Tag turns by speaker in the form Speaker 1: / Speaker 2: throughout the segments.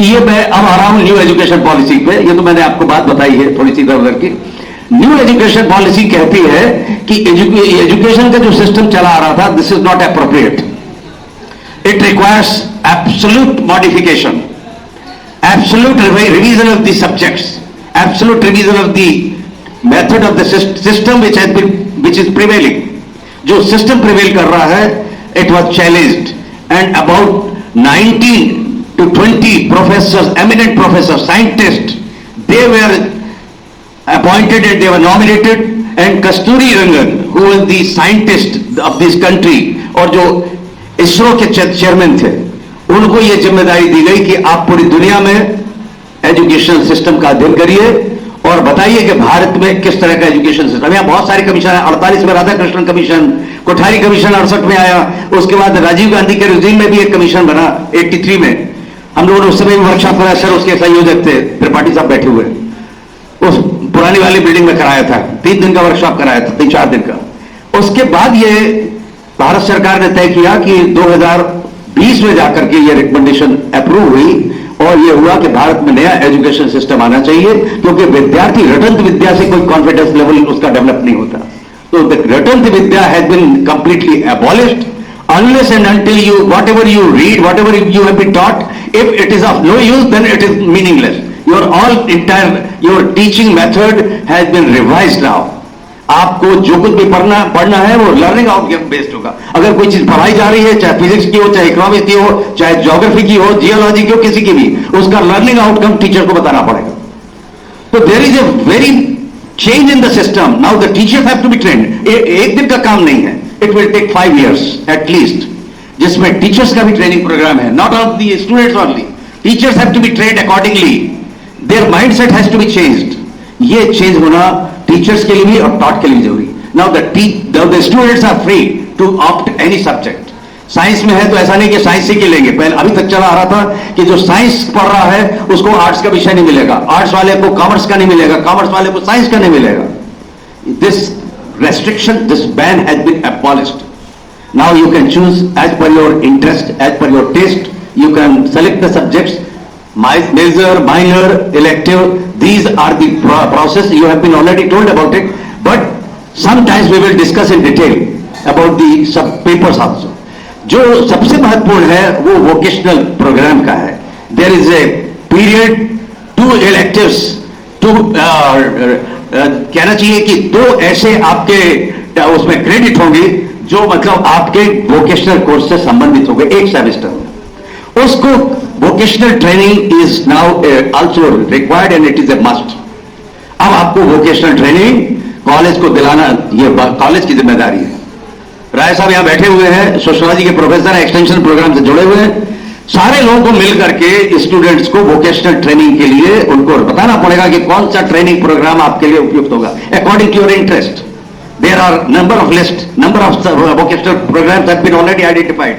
Speaker 1: ये मैं अब आ रहा हूं न्यू एजुकेशन पॉलिसी पे। ये तो मैंने आपको बात बताई है थोड़ी सी इधर की। न्यू एजुकेशन पॉलिसी कहती है कि एजुकेशन का जो सिस्टम चला आ रहा था, this is not appropriate, it requires absolute modification, absolute revision of the subjects, absolute revision of the method of the system which is prevailing. जो सिस्टम प्रिवेल कर रहा है, it was challenged and about 19 to 20 professors, eminent professors, scientists, they were appointed and they were nominated, and Kasturi Rangan, who was the scientist of this country और जो इसरो के chairman थे, उनको ये जिम्मेदारी दी गई कि आप पूरी दुनिया में एजुकेशन सिस्टम का अध्ययन करिए और बताइए कि भारत में किस तरह का एजुकेशन सिस्टम। यहाँ बहुत सारे कमीशन है, 48 में राधाकृष्णन कमीशन, कोठारी कमीशन 68 में आया, उसके बाद राजीव गांधी के रिजीम में भी एक कमीशन बना 83 में। हम लोगों ने उस समय वर्कशॉप कराया, सर उसके संयोजक थे त्रिपाठी साहब बैठे हुए, उस पुरानी वाली बिल्डिंग में कराया था, 3 दिन का वर्कशॉप कराया था, 3-4 दिन का। उसके बाद ये भारत सरकार ने तय किया कि 2020 में जाकर के ये रिकमेंडेशन अप्रूव हुई और ये हुआ कि भारत में नया एजुकेशन सिस्टम आना चाहिए, क्योंकि विद्यार्थी रटंत विद्या से कोई कॉन्फिडेंस लेवल उसका डेवलप नहीं होता। तो द रटंत विद्या has been completely abolished unless and until you, whatever you read, whatever you have been taught, if it is of no use, then it is meaningless. Your teaching method has been revised now. आपको जो कुछ भी पढ़ना है वो learning outcome based होगा। अगर कोई चीज पढ़ाई जा रही है, चाहे फिजिक्स की हो, चाहे इकोनॉमिक्स की हो, चाहे ज्योग्राफी की हो, जियोलॉजी की हो, किसी की भी, उसका लर्निंग आउटकम टीचर को बताना पड़ेगा। तो there is a very change in the system. Now the teachers have to be trained. एक दिन का काम नहीं है, it will take 5 years at least, जिसमें टीचर्स का भी ट्रेनिंग प्रोग्राम है, not of the students only. Teachers have to be trained accordingly, their mindset has to be changed. ये चेंज होना टीचर्स के लिए भी और टॉट के लिए जरूरी। Now the students are free to opt any subject. Science में है तो ऐसा नहीं कि साइंस ही के लेंगे। पहले अभी तक चला आ रहा था कि जो साइंस पढ़ रहा है उसको आर्ट्स का विषय नहीं मिलेगा, आर्ट्स वाले को कॉमर्स का नहीं मिलेगा, कॉमर्स वाले को साइंस का नहीं मिलेगा। This restriction, this ban has been abolished. Now you can choose as per your interest, as per your taste. You can select the subjects, major, minor, elective. These are the process. You have been already told about it, but sometimes we will discuss in detail about the sub papers also. जो सबसे महत्वपूर्ण है वो vocational program का है। There is a period, 2 electives, 2 कहना चाहिए कि 2 ऐसे आपके उसमें क्रेडिट होंगे जो मतलब आपके वोकेशनल कोर्स से संबंधित होंगे एक सेमेस्टर में। उसको vocational training is now also required and it is a must. अब आपको वोकेशनल ट्रेनिंग कॉलेज को दिलाना ये कॉलेज की जिम्मेदारी है। राय साहब यहां बैठे हुए हैं, सोशियोलॉजी के प्रोफेसर, एक्सटेंशन प्रोग्राम से जुड़े हुए हैं। सारे लोगों को मिलकर के स्टूडेंट्स को वोकेशनल ट्रेनिंग के लिए उनको बताना पड़ेगा कि कौन सा ट्रेनिंग प्रोग्राम आपके लिए उपयुक्त होगा according to your interest. There are number of vocational programs have been already identified.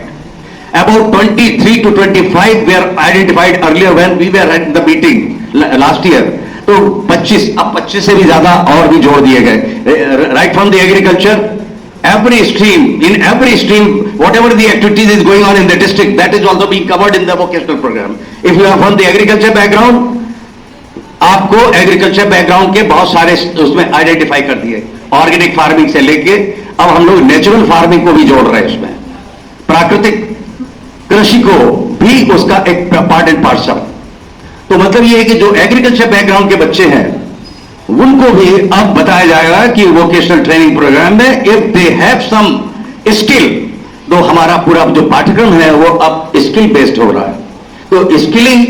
Speaker 1: About 23 to 25 we are identified earlier when we were at the meeting last year. तो 25, अब 25 से भी ज्यादा और भी जोड़ दिए गए। Right from the agriculture, every stream, in every stream, whatever the activities is going on in the district, that is also being covered in the vocational program. If you are from the agriculture background, आपको agriculture background के बहुत सारे उसमें identify कर दिए, organic farming से लेके अब हम लोग नेचुरल फार्मिंग को भी जोड़ रहे हैं उसमें, प्राकृतिक कृषि को भी उसका एक पार्ट एंड पार्सल। तो मतलब ये है कि जो एग्रीकल्चर बैकग्राउंड के बच्चे हैं उनको भी अब बताया जाएगा कि वोकेशनल ट्रेनिंग प्रोग्राम में if they have some skill, तो हमारा पूरा जो पाठ्यक्रम है वो अब स्किल बेस्ड हो रहा है। तो स्किलिंग